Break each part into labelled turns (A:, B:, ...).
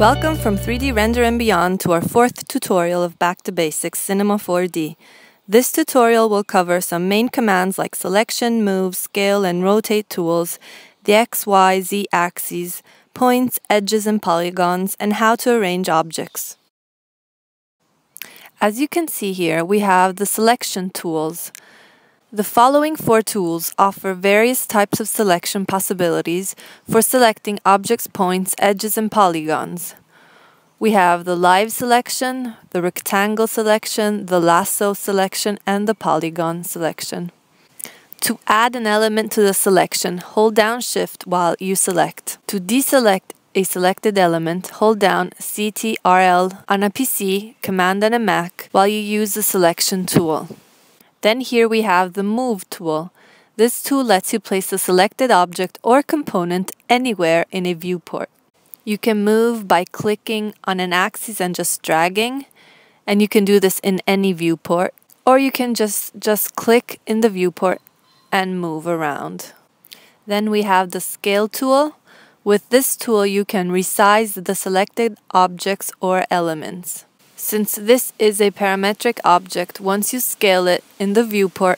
A: Welcome from 3D Render and Beyond to our fourth tutorial of Back to Basics Cinema 4D. This tutorial will cover some main commands like selection, move, scale, and rotate tools, the X, Y, Z axes, points, edges, and polygons, and how to arrange objects. As you can see here, we have the selection tools. The following four tools offer various types of selection possibilities for selecting objects, points, edges, and polygons. We have the live selection, the rectangle selection, the lasso selection, and the polygon selection. To add an element to the selection, hold down Shift while you select. To deselect a selected element, hold down Ctrl on a PC, Command on a Mac while you use the selection tool. Then here we have the Move tool. This tool lets you place the selected object or component anywhere in a viewport. You can move by clicking on an axis and just dragging, and you can do this in any viewport, or you can just click in the viewport and move around. Then we have the Scale tool. With this tool you can resize the selected objects or elements. Since this is a parametric object, once you scale it in the viewport,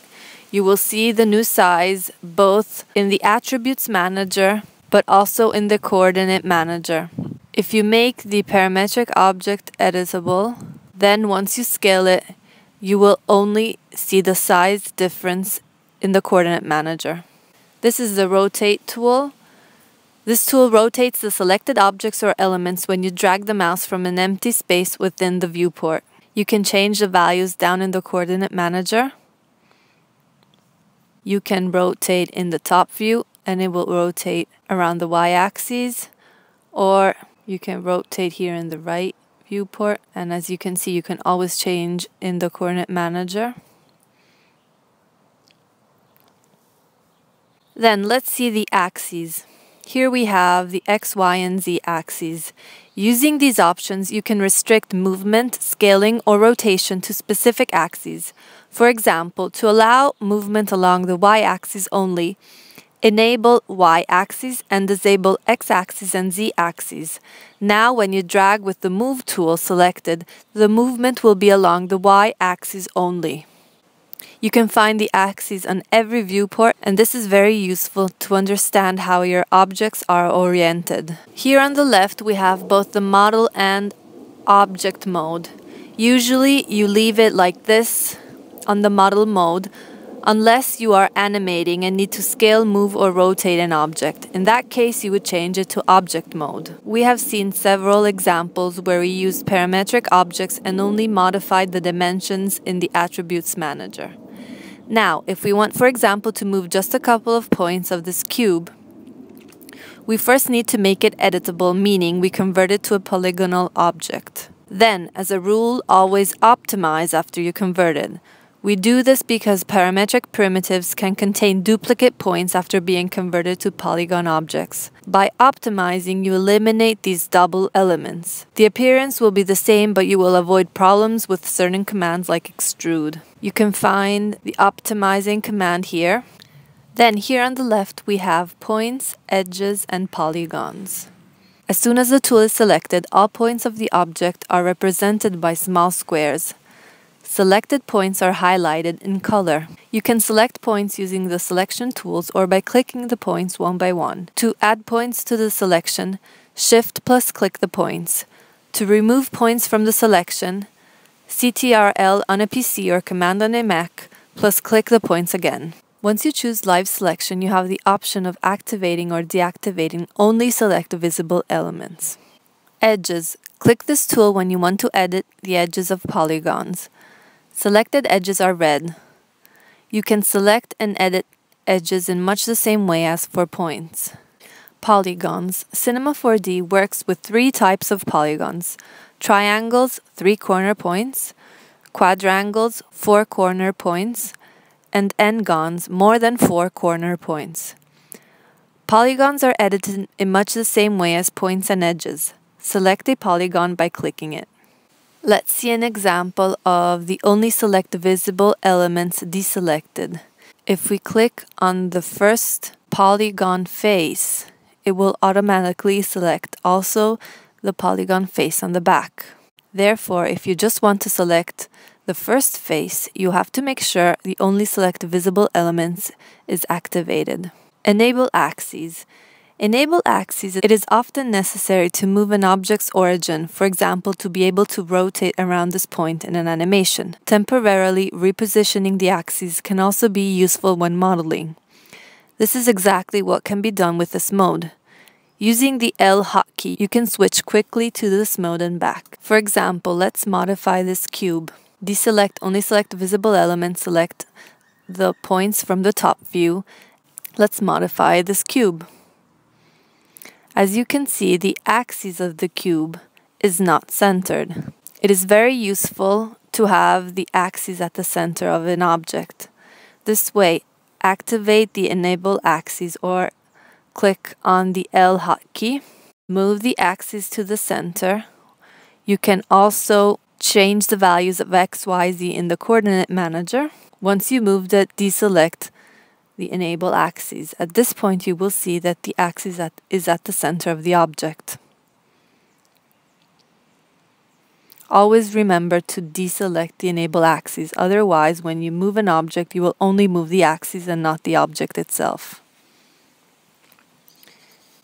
A: you will see the new size both in the Attributes Manager but also in the Coordinate Manager. If you make the parametric object editable, then once you scale it, you will only see the size difference in the Coordinate Manager. This is the Rotate tool. This tool rotates the selected objects or elements when you drag the mouse from an empty space within the viewport. You can change the values down in the Coordinate Manager. You can rotate in the top view and it will rotate around the y-axis, or you can rotate here in the right viewport, and as you can see you can always change in the Coordinate Manager. Then let's see the axes. Here we have the X, Y, and Z axes. Using these options, you can restrict movement, scaling, or rotation to specific axes. For example, to allow movement along the Y-axis only, enable Y-axis and disable X-axis and Z-axis. Now, when you drag with the Move tool selected, the movement will be along the Y-axis only. You can find the axes on every viewport, and this is very useful to understand how your objects are oriented. Here on the left we have both the model and object mode. Usually you leave it like this on the model mode unless you are animating and need to scale, move, or rotate an object. In that case you would change it to object mode. We have seen several examples where we used parametric objects and only modified the dimensions in the Attributes Manager. Now, if we want, for example, to move just a couple of points of this cube, we first need to make it editable, meaning we convert it to a polygonal object. Then, as a rule, always optimize after you convert it. We do this because parametric primitives can contain duplicate points after being converted to polygon objects. By optimizing, you eliminate these double elements. The appearance will be the same, but you will avoid problems with certain commands like extrude. You can find the optimizing command here. Then here on the left we have points, edges, and polygons. As soon as the tool is selected, all points of the object are represented by small squares. Selected points are highlighted in color. You can select points using the selection tools or by clicking the points one by one. To add points to the selection, Shift plus click the points. To remove points from the selection, Ctrl on a PC or Command on a Mac plus click the points again. Once you choose Live Selection, you have the option of activating or deactivating only select visible elements. Edges. Click this tool when you want to edit the edges of polygons. Selected edges are red. You can select and edit edges in much the same way as for points. Polygons. Cinema 4D works with three types of polygons: triangles, 3 corner points; quadrangles, 4 corner points; and n-gons, more than 4 corner points. Polygons are edited in much the same way as points and edges. Select a polygon by clicking it. Let's see an example of the only select visible elements deselected. If we click on the first polygon face, it will automatically select also the polygon face on the back. Therefore, if you just want to select the first face, you have to make sure the only select visible elements is activated. Enable axes. Enable axes. It is often necessary to move an object's origin, for example, to be able to rotate around this point in an animation. Temporarily repositioning the axes can also be useful when modeling. This is exactly what can be done with this mode. Using the L hotkey, you can switch quickly to this mode and back. For example, let's modify this cube. Deselect, only select visible elements, select the points from the top view. Let's modify this cube. As you can see, the axis of the cube is not centered. It is very useful to have the axis at the center of an object. This way, activate the Enable Axes or click on the L hotkey. Move the axis to the center. You can also change the values of X, Y, Z in the coordinate manager. Once you moved it, deselect the Enable Axes. At this point, you will see that the axis is at the center of the object. Always remember to deselect the Enable Axes. Otherwise, when you move an object, you will only move the axis and not the object itself.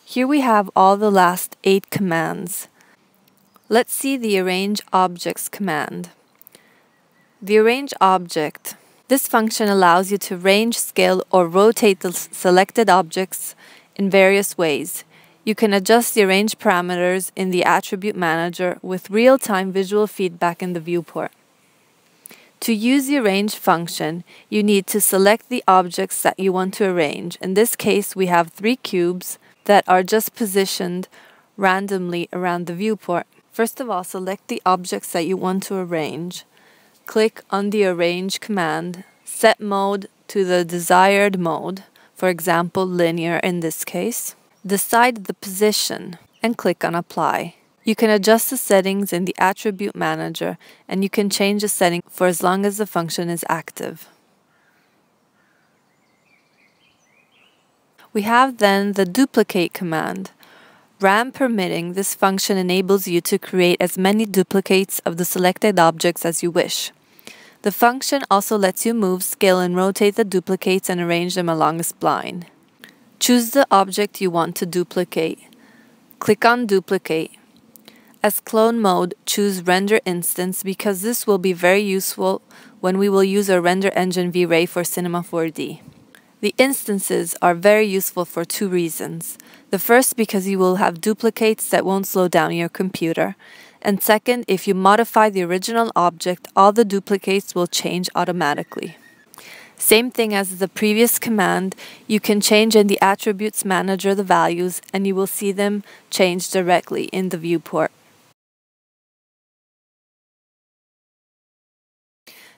A: Here we have all the last 8 commands. Let's see the Arrange Objects command. The Arrange Object. This function allows you to arrange, scale, or rotate the selected objects in various ways. You can adjust the arrange parameters in the Attribute Manager with real-time visual feedback in the viewport. To use the Arrange function, you need to select the objects that you want to arrange. In this case, we have 3 cubes that are just positioned randomly around the viewport. First of all, select the objects that you want to arrange. Click on the Arrange command, set mode to the desired mode, for example, linear in this case. Decide the position and click on Apply. You can adjust the settings in the Attribute Manager, and you can change the setting for as long as the function is active. We have then the Duplicate command. RAM permitting, this function enables you to create as many duplicates of the selected objects as you wish. The function also lets you move, scale, and rotate the duplicates and arrange them along a spline. Choose the object you want to duplicate. Click on Duplicate. As clone mode, choose Render Instance because this will be very useful when we will use our render engine V-Ray for Cinema 4D. The instances are very useful for 2 reasons. The first, because you will have duplicates that won't slow down your computer. And second, if you modify the original object, all the duplicates will change automatically. Same thing as the previous command, you can change in the Attributes Manager the values and you will see them change directly in the viewport.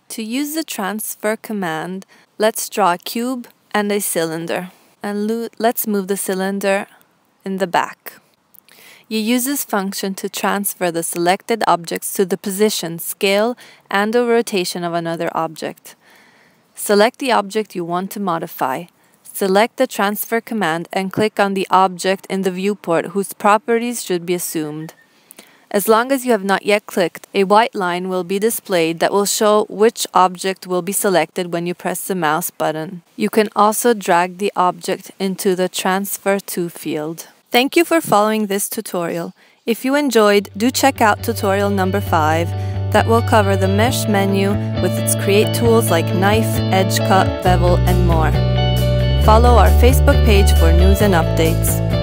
A: To use the Transfer command, let's draw a cube and a cylinder. And let's move the cylinder in the back. You use this function to transfer the selected objects to the position, scale, and or rotation of another object. Select the object you want to modify. Select the Transfer command and click on the object in the viewport whose properties should be assumed. As long as you have not yet clicked, a white line will be displayed that will show which object will be selected when you press the mouse button. You can also drag the object into the Transfer To field. Thank you for following this tutorial. If you enjoyed, do check out tutorial number 5 that will cover the Mesh menu with its create tools like knife, edge cut, bevel, and more. Follow our Facebook page for news and updates.